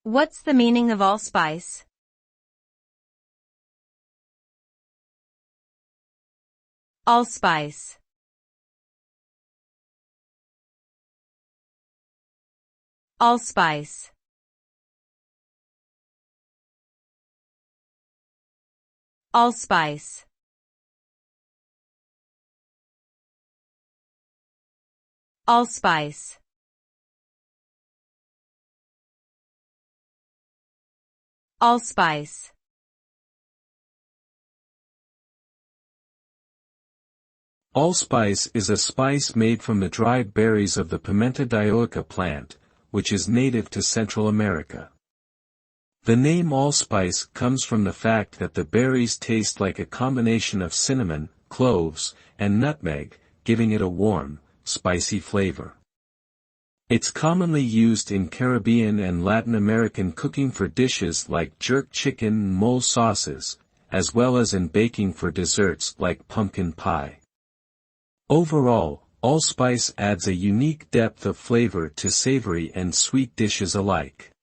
What's the meaning of allspice? Allspice. Allspice. Allspice. Allspice. Allspice. Allspice is a spice made from the dried berries of the Pimenta dioica plant, which is native to Central America. The name allspice comes from the fact that the berries taste like a combination of cinnamon, cloves, and nutmeg, giving it a warm, spicy flavor. It's commonly used in Caribbean and Latin American cooking for dishes like jerk chicken and mole sauces, as well as in baking for desserts like pumpkin pie. Overall, allspice adds a unique depth of flavor to savory and sweet dishes alike.